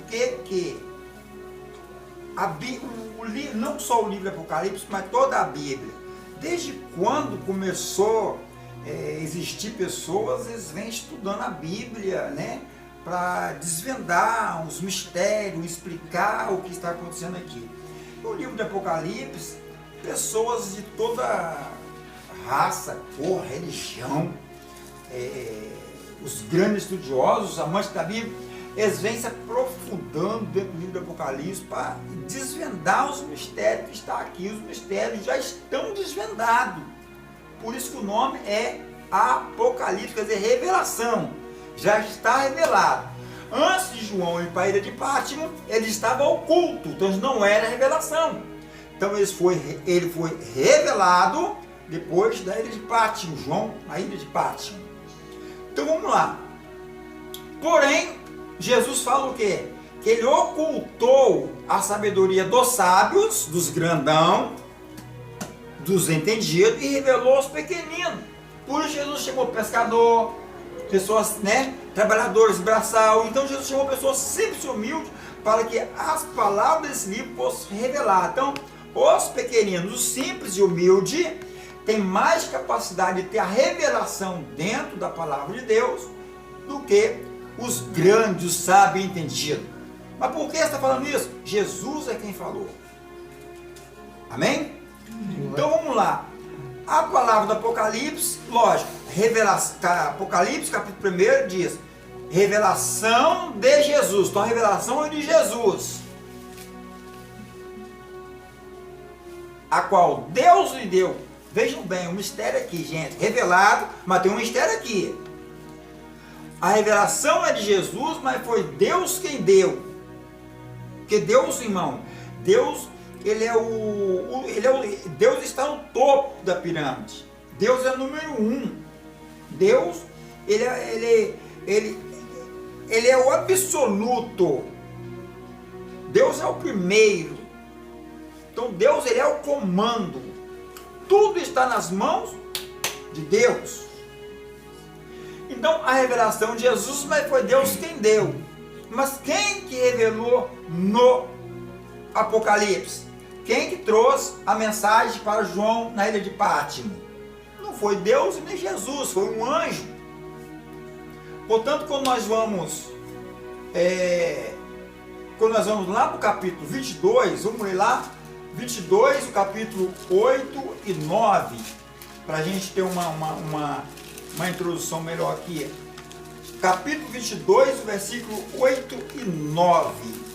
que não só o livro do Apocalipse, mas toda a Bíblia, desde quando começou a existir pessoas, eles vêm estudando a Bíblia, né, para desvendar os mistérios, explicar o que está acontecendo aqui. No livro do Apocalipse, pessoas de toda raça, cor, religião, os grandes estudiosos, os amantes da Bíblia, eles vêm se aprofundando dentro do livro do Apocalipse para desvendar os mistérios que estão aqui. Os mistérios já estão desvendados. Por isso que o nome é Apocalipse, quer dizer, revelação. Já está revelado. Antes de João ir para a ilha de Pátimo, ele estava oculto, então não era revelação. Então ele foi revelado depois da ilha de Pátimo, João, a ilha de Pátimo. Então vamos lá. Porém, Jesus fala o quê? Que ele ocultou a sabedoria dos sábios, dos grandão, dos entendidos, e revelou aos pequeninos. Por isso Jesus chamou pescador, pessoas, né, trabalhadores braçal. Então Jesus chamou pessoas simples e humildes para que as palavras desse livro possam revelar. Então, os pequeninos, os simples e humildes, têm mais capacidade de ter a revelação dentro da palavra de Deus do que os grandes, os sábios e entendidos. Mas por que você está falando isso? Jesus é quem falou. Amém? Então vamos lá. A palavra do Apocalipse, lógico, Apocalipse capítulo 1 diz revelação de Jesus. Então a revelação é de Jesus, a qual Deus lhe deu. Vejam bem, o mistério aqui, gente, revelado, mas tem um mistério aqui. A revelação é de Jesus, mas foi Deus quem deu. Porque Deus, irmão, Deus, Deus está no topo da pirâmide. Deus é o número 1. Deus, ele é o absoluto. Deus é o primeiro. Então Deus, ele é o comando. Tudo está nas mãos de Deus. Então a revelação de Jesus, mas foi Deus quem deu. Mas quem que revelou no Apocalipse? Quem que trouxe a mensagem para João na ilha de Pátimo? Não foi Deus e nem Jesus, foi um anjo. Portanto, quando nós vamos lá para o capítulo 22, vamos ler lá, 22, o capítulo 8 e 9, para a gente ter uma introdução melhor aqui. Capítulo 22, versículo 8 e 9.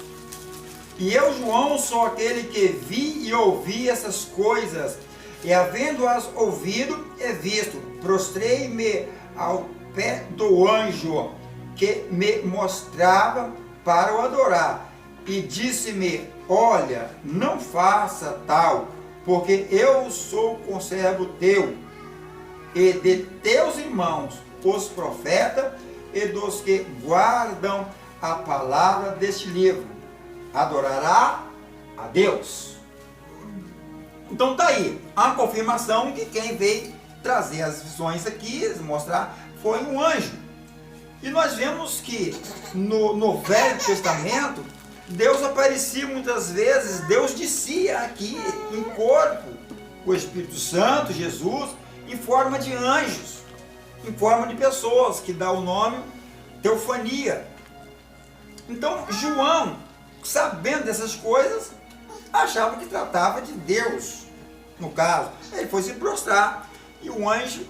E eu, João, sou aquele que vi e ouvi essas coisas, e havendo-as ouvido e visto, prostrei-me ao pé do anjo que me mostrava para o adorar, e disse-me: olha, não faça tal, porque eu sou conservo teu, e de teus irmãos, os profetas, e dos que guardam a palavra deste livro. Adorará a Deus. Então está aí a confirmação que quem veio trazer as visões aqui, mostrar, foi um anjo. E nós vemos que no Velho Testamento, Deus aparecia muitas vezes, Deus descia aqui em corpo, o Espírito Santo, Jesus, em forma de anjos, em forma de pessoas, que dá o nome teofania. Então João, sabendo dessas coisas, achava que tratava de Deus, no caso. Ele foi se prostrar, e o anjo,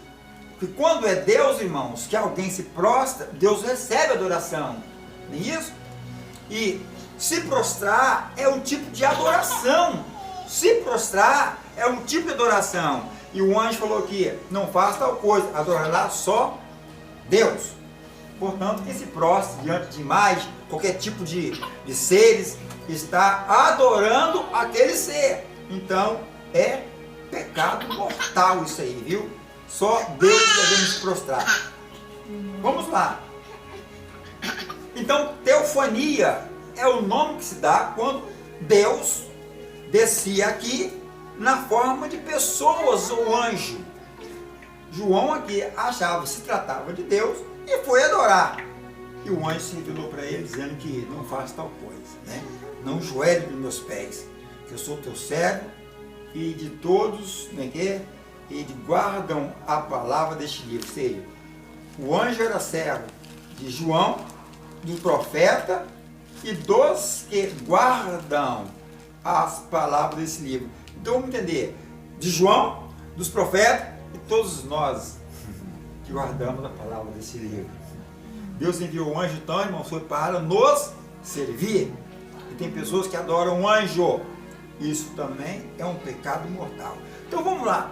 que quando é Deus, irmãos, que alguém se prostra, Deus recebe adoração, não é isso? E se prostrar é um tipo de adoração. Se prostrar é um tipo de adoração. E o anjo falou que não faz tal coisa, adorará só Deus. Portanto, quem se prostra diante de mais, qualquer tipo de seres, está adorando aquele ser. Então, é pecado mortal isso aí, viu? Só Deus devemos se prostrar. Vamos lá. Então, teofania é o nome que se dá quando Deus descia aqui na forma de pessoas ou anjo. João aqui achava que se tratava de Deus e foi adorar. E o anjo se revelou para ele, dizendo que não faça tal coisa, né? Não joelhe nos meus pés, que eu sou teu servo e de todos, né, e de guardam a palavra deste livro. Ou seja, o anjo era servo de João, do profeta e dos que guardam as palavras desse livro. Então vamos entender, de João, dos profetas e todos nós que guardamos a palavra desse livro. Deus enviou o anjo, então, irmãos, foi para nos servir. E tem pessoas que adoram o anjo. Isso também é um pecado mortal. Então vamos lá.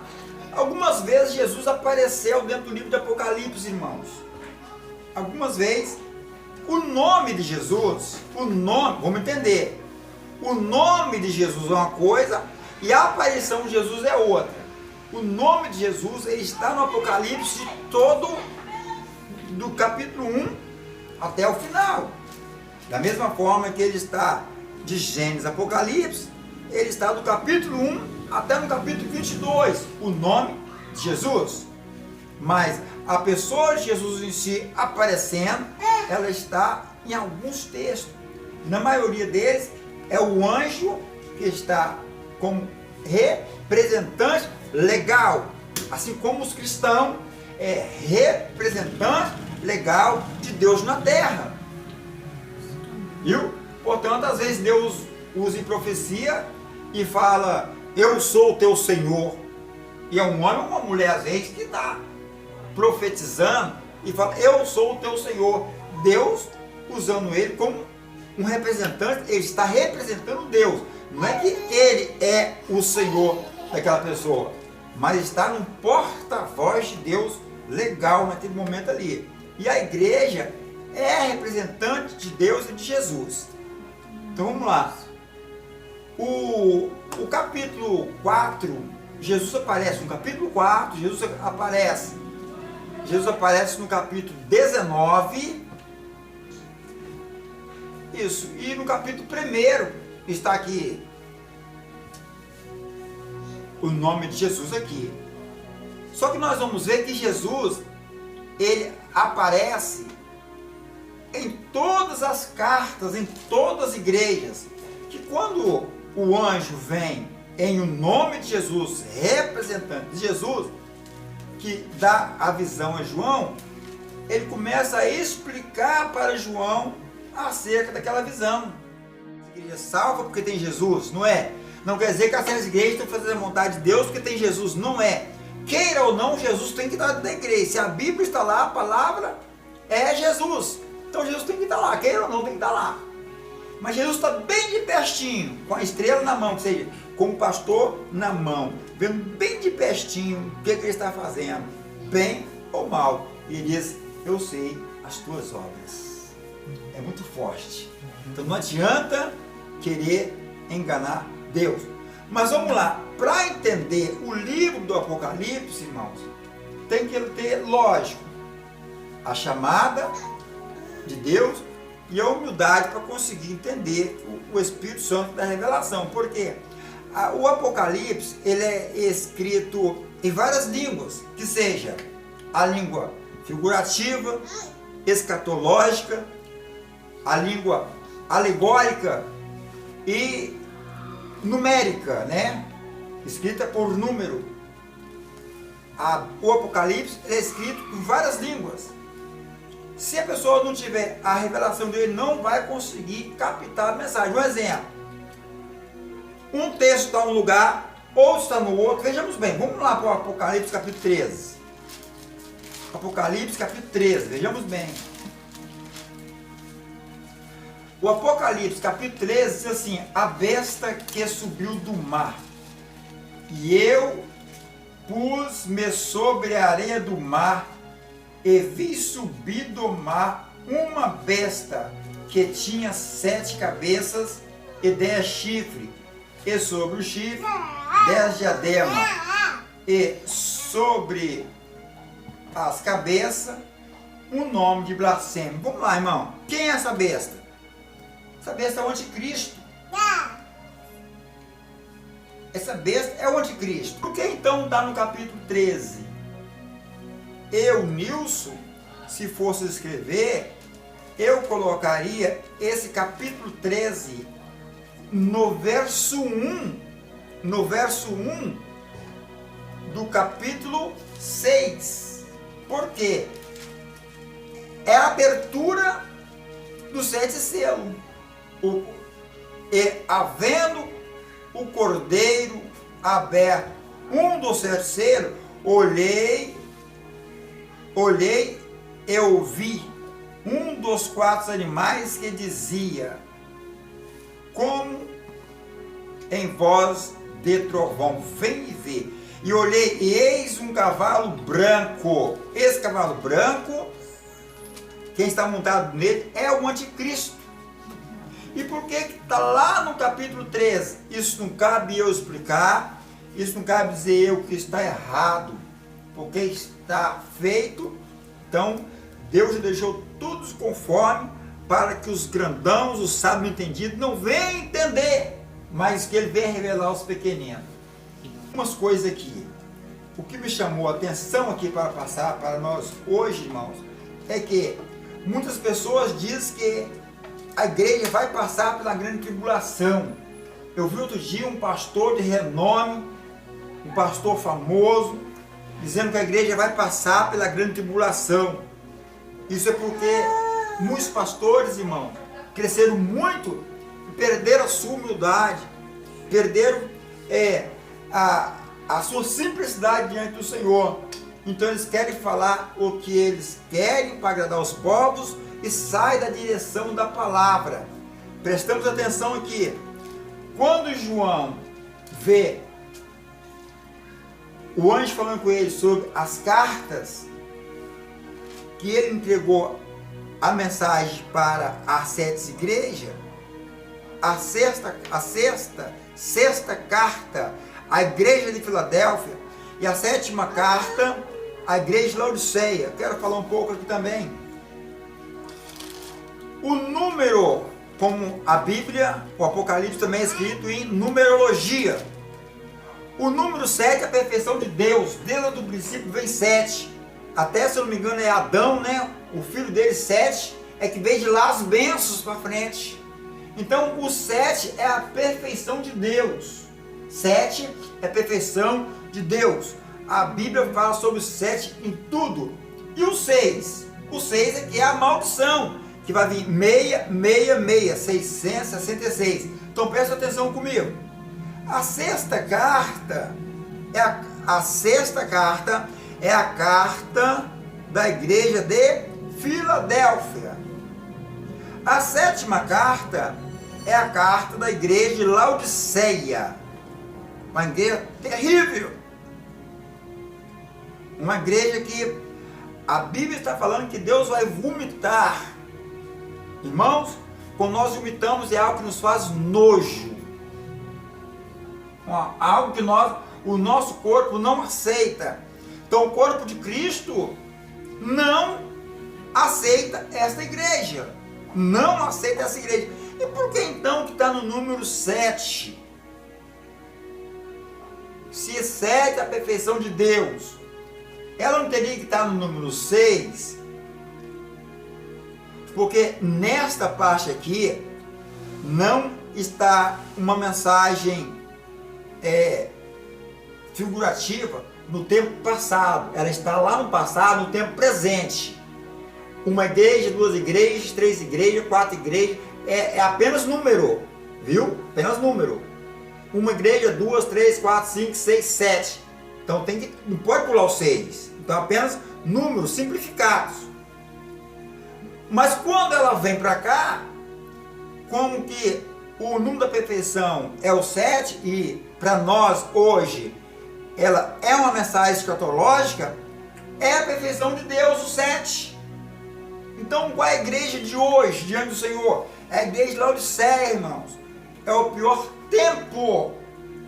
Algumas vezes Jesus apareceu dentro do livro de Apocalipse, irmãos. Algumas vezes. O nome de Jesus, vamos entender. O nome de Jesus é uma coisa e a aparição de Jesus é outra. O nome de Jesus, ele está no Apocalipse todo, do capítulo 1 até o final. Da mesma forma que ele está de Gênesis a Apocalipse, ele está do capítulo 1 até no capítulo 22, o nome de Jesus. Mas a pessoa de Jesus em si aparecendo, ela está em alguns textos. Na maioria deles, é o anjo que está como representante legal. Assim como os cristãos é representante legal de Deus na terra. Viu? Portanto, às vezes Deus usa em profecia e fala, eu sou o teu Senhor. E é um homem ou uma mulher, às vezes, que está profetizando e fala, eu sou o teu Senhor. Deus, usando ele como um representante, ele está representando Deus. Não é que ele é o Senhor daquela pessoa, mas está num porta-voz de Deus legal naquele momento ali. E a igreja é representante de Deus e de Jesus. Então vamos lá. O capítulo 4, Jesus aparece no capítulo 4, Jesus aparece no capítulo 19. Isso, e no capítulo 1 está aqui o nome de Jesus aqui. Só que nós vamos ver que Jesus, ele aparece em todas as cartas, em todas as igrejas, que quando o anjo vem em o nome de Jesus, representante de Jesus, que dá a visão a João, ele começa a explicar para João acerca daquela visão. A igreja salva porque tem Jesus, não é? Não quer dizer que as igrejas estão fazendo a vontade de Deus porque tem Jesus, não é. Queira ou não, Jesus tem que estar dentro da igreja. Se a Bíblia está lá, a palavra é Jesus. Então Jesus tem que estar lá, queira ou não, tem que estar lá. Mas Jesus está bem de pertinho, com a estrela na mão, ou seja, com o pastor na mão, vendo bem de pertinho o que ele está fazendo, bem ou mal. E ele diz, eu sei as tuas obras. É muito forte. Então não adianta querer enganar Deus. Mas vamos lá, para entender o livro do Apocalipse, irmãos, tem que ter, lógico, a chamada de Deus e a humildade para conseguir entender o Espírito Santo da revelação. Porque o Apocalipse, ele é escrito em várias línguas, que seja a língua figurativa, escatológica, a língua alegórica e numérica, né? Escrita por número. O Apocalipse é escrito em várias línguas. Se a pessoa não tiver a revelação dele, não vai conseguir captar a mensagem. Um exemplo. Um texto está num lugar, outro está no outro. Vejamos bem, vamos lá para o Apocalipse capítulo 13. Apocalipse capítulo 13, vejamos bem. O Apocalipse capítulo 13 diz assim, a besta que subiu do mar, e eu pus-me sobre a areia do mar, e vi subir do mar uma besta que tinha 7 cabeças e 10 chifres, e sobre o chifre 10 diademas, e sobre as cabeças um nome de blasfêmia. Vamos lá, irmão. Quem é essa besta? Essa besta é o anticristo. Essa besta é o anticristo. Por que então está no capítulo 13? Eu, Nilson, se fosse escrever, eu colocaria esse capítulo 13 no verso 1, do capítulo 6. Por quê? É a abertura do 7 selo. E havendo o cordeiro aberto, um dos 7 selos, olhei e ouvi um dos 4 animais que dizia, como em voz de trovão, vem e vê. E olhei, e eis um cavalo branco. Esse cavalo branco, quem está montado nele é o anticristo. E por que está lá no capítulo 13? Isso não cabe eu explicar, isso não cabe dizer eu que está errado, porque está feito. Então, Deus já deixou tudo conforme, para que os grandãos, os sábios entendidos, não venham entender, mas que Ele venha revelar aos pequeninos. Umas coisas aqui, o que me chamou a atenção aqui para passar para nós hoje, irmãos, é que muitas pessoas dizem que a igreja vai passar pela grande tribulação. Eu vi outro dia um pastor de renome, um pastor famoso, dizendo que a igreja vai passar pela grande tribulação. Isso é porque muitos pastores, irmãos, cresceram muito e perderam a sua humildade, perderam a sua simplicidade diante do Senhor. Então eles querem falar o que eles querem para agradar os povos e sai da direção da palavra. Prestamos atenção aqui. Quando João vê o anjo falando com ele sobre as cartas que ele entregou a mensagem para as 7 igrejas, a sexta carta à igreja de Filadélfia e a 7ª carta à igreja de Laodiceia. Quero falar um pouco aqui também. O número, como a Bíblia, o Apocalipse também é escrito em numerologia. O número 7 é a perfeição de Deus. Desde o princípio vem 7. Até, se eu não me engano, é Adão, né? O filho dele, 7, é que veio de lá as bênçãos para frente. Então, o 7 é a perfeição de Deus. 7 é a perfeição de Deus. A Bíblia fala sobre o 7 em tudo. E o 6? O 6 é que é a maldição, que vai vir 666. Então, presta atenção comigo. A sexta carta é a carta da igreja de Filadélfia. A 7ª carta é a carta da igreja de Laodiceia. Uma igreja terrível. Uma igreja que a Bíblia está falando que Deus vai vomitar. Irmãos, quando nós vomitamos é algo que nos faz nojo. Algo que o nosso corpo não aceita. Então o corpo de Cristo não aceita esta igreja. Não aceita essa igreja. E por que então que está no número 7? Se 7 é a perfeição de Deus, ela não teria que estar no número 6? Porque nesta parte aqui não está uma mensagem figurativa no tempo passado. Ela está lá no passado, no tempo presente. Uma igreja, 2 igrejas, 3 igrejas, 4 igrejas, é apenas número, viu? Apenas número. Uma igreja, 2, 3, 4, 5, 6, 7. Então não pode pular o 6. Então apenas números simplificados. Mas quando ela vem para cá, como que o número da perfeição é o 7 e para nós hoje ela é uma mensagem escatológica, é a perfeição de Deus, o 7. Então qual é a igreja de hoje diante do Senhor? É a igreja de Laodiceia, irmãos. É o pior tempo.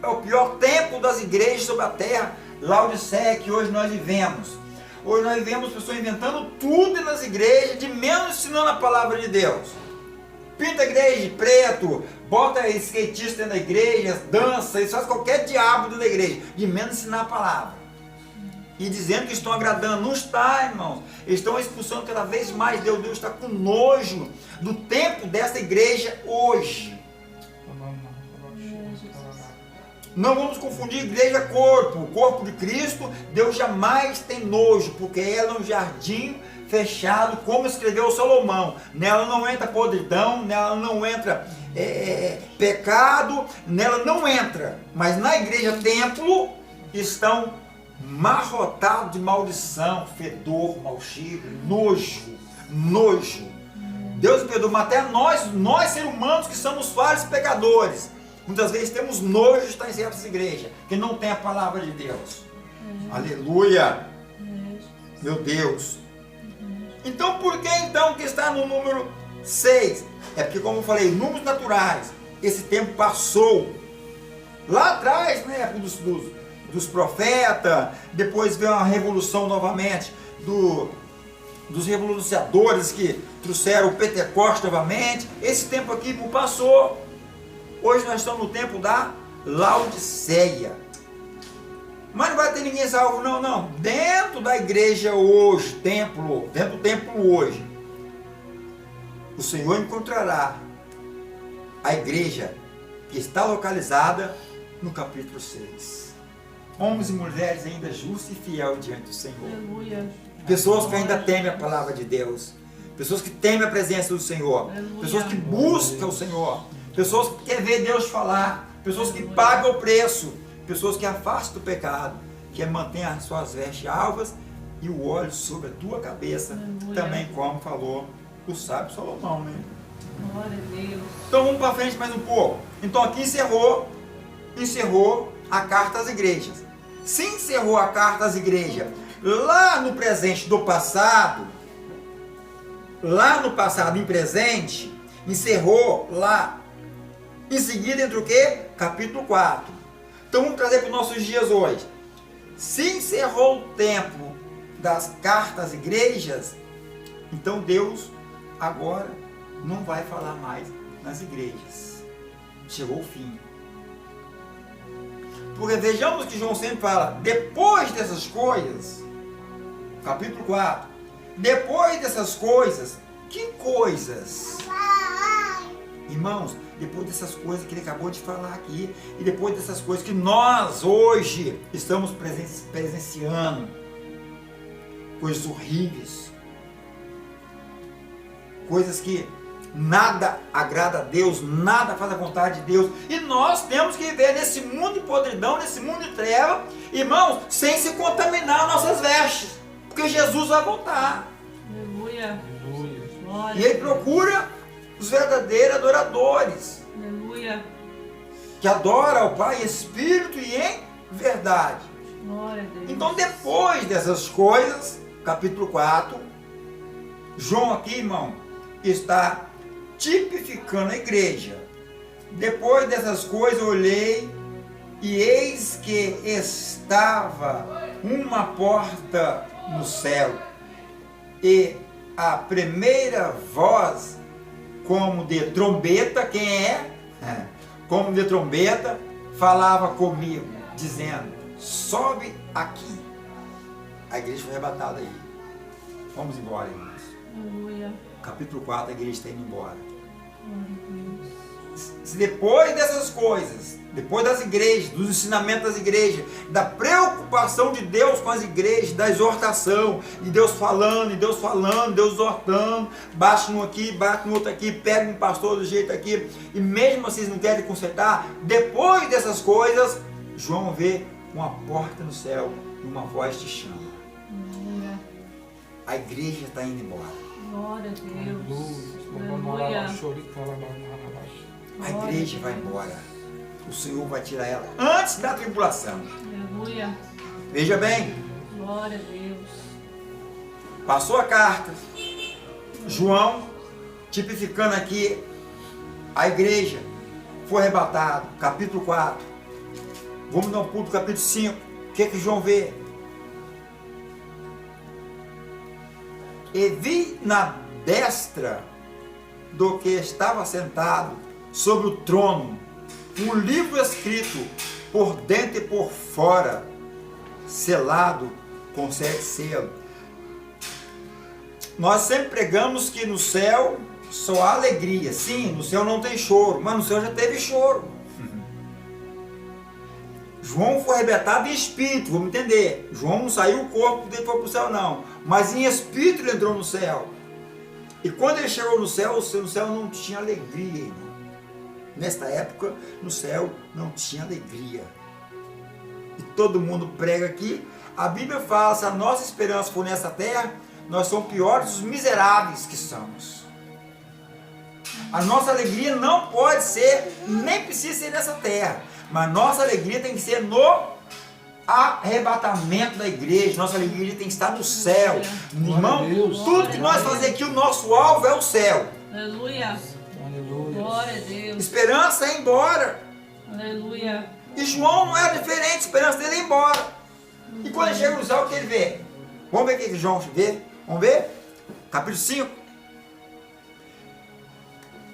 É o pior tempo das igrejas sobre a terra, Laodiceia, que hoje nós vivemos. Hoje nós vemos pessoas inventando tudo nas igrejas, de menos ensinando a palavra de Deus. Pinta a igreja de preto, bota skatista dentro da igreja, dança, isso faz qualquer diabo dentro da igreja, de menos ensinar a palavra. e dizendo que estão agradando. Não está, irmãos. Eles estão expulsando cada vez mais. Deus está com nojo do tempo dessa igreja hoje. Não vamos confundir igreja-corpo. O corpo de Cristo, Deus jamais tem nojo, porque ela é um jardim fechado, como escreveu Salomão. Nela não entra podridão, nela não entra pecado, nela não entra. Mas na igreja-templo estão marrotados de maldição, fedor, mau cheiro, nojo. Deus perdoa, mas até nós seres humanos que somos falhos pecadores, muitas vezes temos nojo de estar em certas igrejas, que não tem a palavra de Deus. Aleluia! Meu Deus! Então, por que então que está no número 6? É porque, como eu falei, números naturais, esse tempo passou. Lá atrás, na época dos profetas, depois veio uma revolução novamente, dos revolucionadores que trouxeram o Pentecoste novamente. Esse tempo aqui passou. Hoje nós estamos no tempo da Laodiceia. Mas não vai ter ninguém salvo, não. Dentro da igreja hoje, dentro do templo hoje, o Senhor encontrará a igreja que está localizada no capítulo 6. Homens e mulheres ainda justos e fiéis diante do Senhor. Aleluia. Pessoas que ainda temem a palavra de Deus. Pessoas que temem a presença do Senhor. Aleluia. Pessoas que buscam o Senhor. Pessoas que querem ver Deus falar. Pessoas que pagam o preço. Pessoas que afastam do pecado. Que mantêm as suas vestes alvas e o óleo sobre a tua cabeça. Aleluia. Também como falou o sábio Salomão, né? Glória a Deus. Então vamos para frente mais um pouco. Então aqui encerrou a carta às igrejas. Se encerrou a carta às igrejas lá no presente do passado, em presente, encerrou lá. Em seguida entra o quê? Capítulo 4. Então vamos trazer para os nossos dias hoje. Se encerrou o tempo das cartas às igrejas, então Deus agora não vai falar mais nas igrejas. Chegou o fim. Porque vejamos que João sempre fala, depois dessas coisas, capítulo 4, depois dessas coisas, que coisas? Irmãos, depois dessas coisas que ele acabou de falar aqui, e depois dessas coisas que nós hoje estamos presenciando, coisas horríveis, coisas que nada agrada a Deus, nada faz a vontade de Deus, e nós temos que viver nesse mundo de podridão, nesse mundo de treva, irmãos, sem se contaminar nossas vestes, porque Jesus vai voltar. Aleluia. Glória. E ele procura os verdadeiros adoradores, Aleluia. que adoram ao Pai em espírito e em verdade. Glória a Deus. Então, depois dessas coisas, capítulo 4, João aqui, irmão, está tipificando a igreja. Depois dessas coisas, olhei e eis que estava uma porta no céu, e a primeira voz, como de trombeta, quem é? Como de trombeta, falava comigo, dizendo, sobe aqui. A igreja foi arrebatada aí. Vamos embora, irmãos. Aleluia. Capítulo 4, a igreja está indo embora. Glória a Deus. Se depois dessas coisas, depois das igrejas, dos ensinamentos das igrejas, da preocupação de Deus com as igrejas, da exortação, e Deus falando, Deus exortando, bate no aqui, bate no outro aqui, pega um pastor do jeito aqui, e mesmo vocês não querem consertar, depois dessas coisas, João vê uma porta no céu e uma voz te chama. Aleluia. A igreja está indo embora. Glória a Deus. Aleluia. A igreja vai embora. O Senhor vai tirar ela antes da tribulação. Aleluia. Veja bem, Glória a Deus. passou a carta, João, tipificando aqui a igreja, foi arrebatado, capítulo 4. Vamos dar um pulo do capítulo 5. O que João vê? E vi na destra do que estava sentado sobre o trono um livro escrito por dentro e por fora, selado com 7 selos. Nós sempre pregamos que no céu só há alegria. Sim, no céu não tem choro, mas no céu já teve choro. João foi arrebatado em espírito, vamos entender. João não saiu o corpo dele foi para o céu não, mas em espírito ele entrou no céu. E quando ele chegou no céu não tinha alegria, irmão. Nesta época, no céu não tinha alegria. E todo mundo prega aqui. A Bíblia fala, se a nossa esperança for nessa terra, nós somos piores dos miseráveis que somos. A nossa alegria não pode ser, nem precisa ser nessa terra. Mas nossa alegria tem que ser no arrebatamento da igreja. Nossa alegria tem que estar no céu. Irmão, tudo que nós fazemos aqui, o nosso alvo é o céu. Aleluia. Aleluia. Glória a Deus. Esperança é ir embora. Aleluia. E João não era diferente, a esperança dele é ir embora. E quando ele chega no céu, o que ele vê? Vamos ver o que João vê? Vamos ver? Capítulo 5.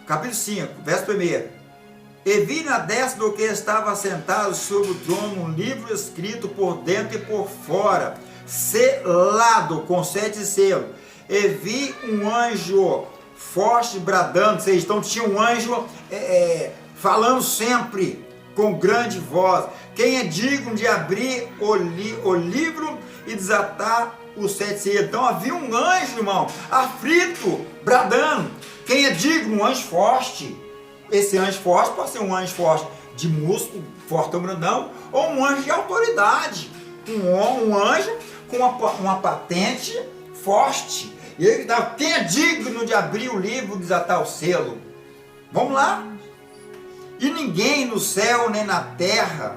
Capítulo 5, verso 1. E vi na destra do que estava sentado sobre o trono um livro escrito por dentro e por fora, selado com 7 selos. E vi um anjo forte bradando, ou seja, então tinha um anjo falando sempre com grande voz. Quem é digno de abrir o livro e desatar os 7 selos? Então havia um anjo, irmão, aflito, bradando. Quem é digno? Um anjo forte. Esse anjo forte pode ser um anjo forte de músculo, fortão, grandão, ou um anjo de autoridade. Um anjo com uma patente forte. E ele dá, quem é digno de abrir o livro e desatar o selo? Vamos lá. E ninguém no céu, nem na terra,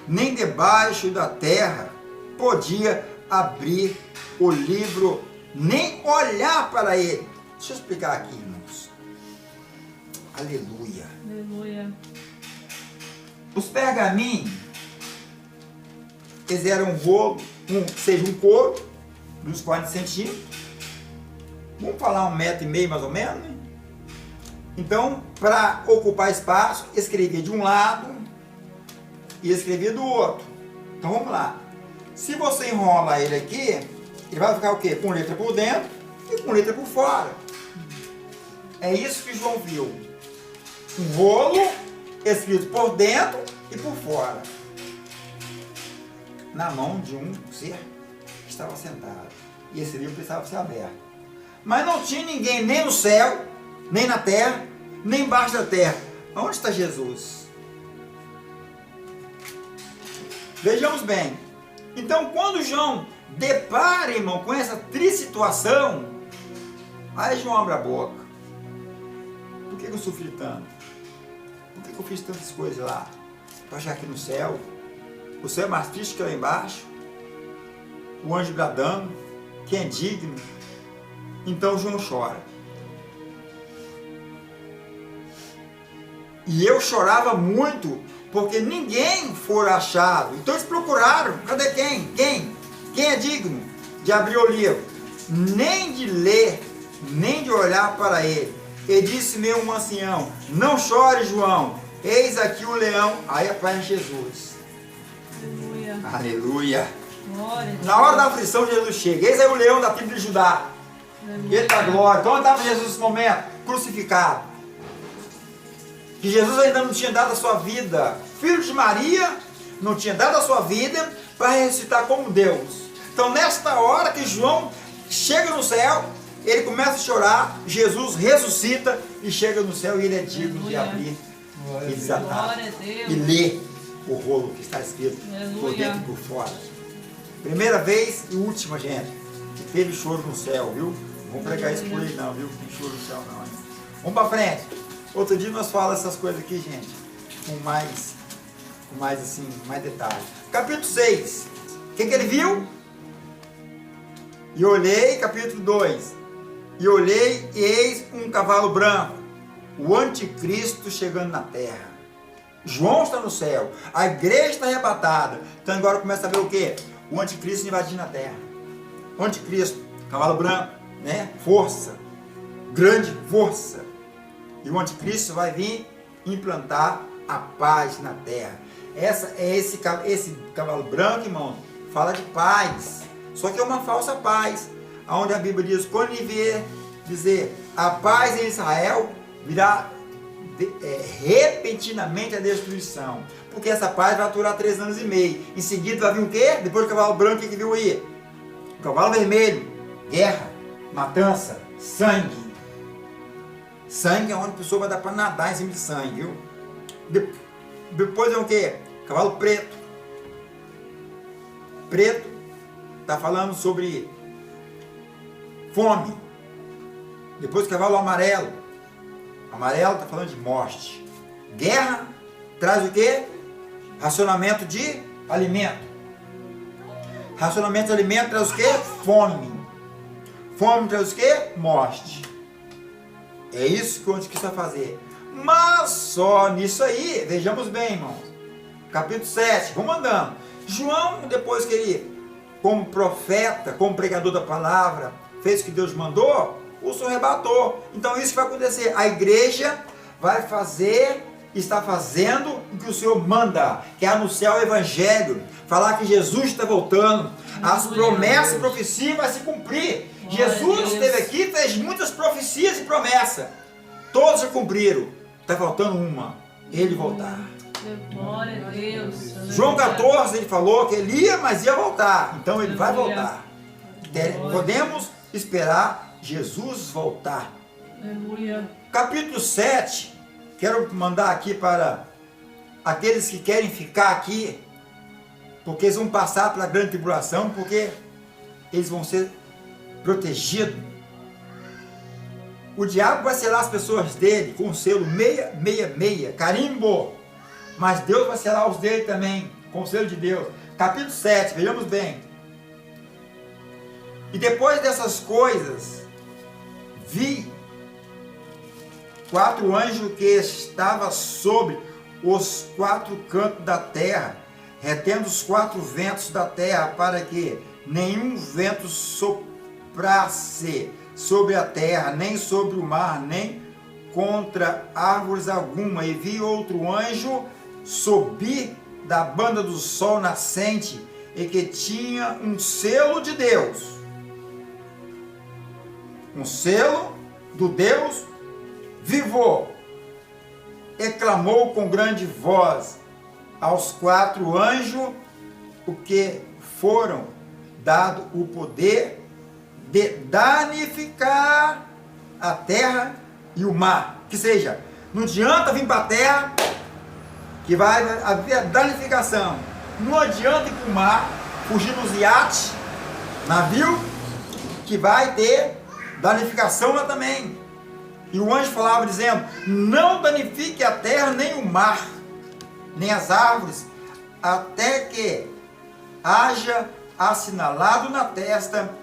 nem debaixo da terra, podia abrir o livro, nem olhar para ele. Deixa eu explicar aqui, irmãos. Aleluia. Aleluia. Os pergaminhos, eles eram um rolo, um couro, uns 40 centímetros. Vamos falar 1,5 metro mais ou menos, né? Então, para ocupar espaço, escrevia de um lado e escrevia do outro. Então vamos lá. Se você enrola ele aqui, ele vai ficar o quê? Com letra por dentro e com letra por fora. É isso que João viu. Um rolo escrito por dentro e por fora, na mão de um ser que estava sentado. E esse livro precisava ser aberto. Mas não tinha ninguém nem no céu, nem na terra, nem embaixo da terra. Onde está Jesus? Vejamos bem. Então, quando João depara, irmão, com essa triste situação, aí João abre a boca. Por que eu sofri tanto? Por que eu fiz tantas coisas lá? Para achar aqui no céu, o céu é mais triste que lá embaixo, o anjo bradando, quem é digno? Então João chora. E eu chorava muito, porque ninguém foi achado. Então eles procuraram, cadê quem? Quem é digno de abrir o livro? Nem de ler, nem de olhar para ele. E disse-me um ancião, não chore, João, eis aqui o leão. Aí aparece Jesus. Aleluia. Aleluia. Glória a Deus. Na hora da aflição, Jesus chega. Eis aí o leão da tribo de Judá. Aleluia. Eita glória. Então onde estava Jesus nesse momento? Crucificado. Que Jesus ainda não tinha dado a sua vida. Filho de Maria, não tinha dado a sua vida para ressuscitar como Deus. Então nesta hora que João chega no céu, ele começa a chorar, Jesus ressuscita e chega no céu e ele é digno de abrir e desatar e ler o rolo que está escrito por dentro e por fora. Primeira vez e última, gente, que teve choro no céu, viu? Não vamos pregar isso por aí não, viu? Não tem choro no céu não. Hein? Vamos para frente. Outro dia nós falamos essas coisas aqui, gente, com mais assim, mais detalhes. Capítulo 6. O que ele viu? E olhei, capítulo 2. E olhei e eis um cavalo branco, o anticristo chegando na terra. João está no céu, a igreja está arrebatada. Então agora começa a ver o quê? O anticristo invadindo a terra. O anticristo, cavalo branco, né? Força, grande força. E o anticristo vai vir implantar a paz na terra. Esse cavalo branco, irmão, fala de paz. Só que é uma falsa paz. Onde a Bíblia diz, quando ele vier dizer a paz em Israel, virá repentinamente a destruição. Porque essa paz vai durar 3 anos e meio. Em seguida vai vir o quê? Depois do cavalo branco, o que viu aí? O cavalo vermelho. Guerra, matança, sangue. Sangue é onde a pessoa vai dar para nadar em cima de sangue, viu? Depois é o quê? Cavalo preto. Preto está falando sobre fome. Depois cavalo amarelo. Amarelo está falando de morte. Guerra traz o quê? Racionamento de alimento. Racionamento de alimento traz o quê? Fome. Fome traz o quê? Morte. É isso que a gente quis fazer. Mas só nisso aí, vejamos bem, irmãos. Capítulo 7, vamos andando. João, depois que ele, como profeta, como pregador da palavra, fez o que Deus mandou, o Senhor rebatou. Então isso que vai acontecer. A igreja vai fazer, está fazendo o que o Senhor manda, que é anunciar o Evangelho, falar que Jesus está voltando, as promessas e profecias vão se cumprir. Jesus esteve aqui e fez muitas profecias e promessas. Todas se cumpriram. Está faltando uma, ele voltar. Glória a Deus. João 14, ele falou que ele ia, mas ia voltar. Então ele vai voltar. Podemos esperar Jesus voltar. Aleluia. Capítulo 7, quero mandar aqui para aqueles que querem ficar aqui, porque eles vão passar pela grande tribulação, porque eles vão ser protegidos. O diabo vai selar as pessoas dele com o selo 666, carimbo. Mas Deus vai selar os dele também, com o selo de Deus. Capítulo 7, vejamos bem. E depois dessas coisas, vi 4 anjos que estavam sobre os 4 cantos da terra, retendo os 4 ventos da terra, para que nenhum vento soprasse sobre a terra, nem sobre o mar, nem contra árvores alguma. E vi outro anjo subir da banda do sol nascente, e que tinha um selo de Deus. Um selo do Deus vivo. E clamou com grande voz aos 4 anjos, o que foram dado o poder de danificar a terra e o mar. Que seja, não adianta vir para a terra, que vai haver danificação. Não adianta ir para o mar, fugir nos iates, navio, que vai ter danificação lá também. E o anjo falava dizendo, não danifique a terra, nem o mar, nem as árvores, até que haja assinalado na testa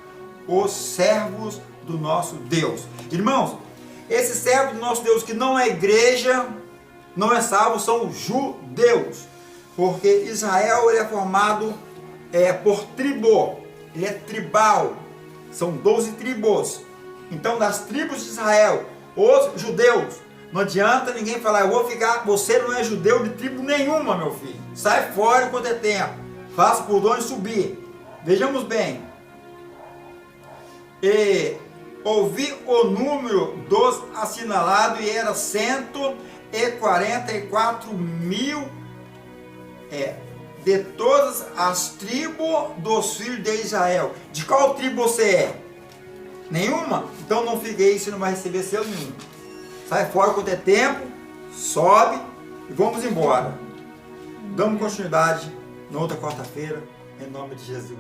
os servos do nosso Deus. Irmãos, esse servo do nosso Deus, que não é igreja, não é salvo, são judeus. Porque Israel ele é formado por tribo, ele é tribal, são 12 tribos. Então, das tribos de Israel, os judeus, não adianta ninguém falar, eu vou ficar, você não é judeu de tribo nenhuma, meu filho. Sai fora enquanto é tempo, faça por onde subir. Vejamos bem. E ouvi o número dos assinalados, e era 144 mil de todas as tribos dos filhos de Israel. De qual tribo você é? Nenhuma? Então não fique aí, você não vai receber selo nenhum. Sai fora quando é tempo, sobe e vamos embora. Damos continuidade na outra quarta-feira, em nome de Jesus.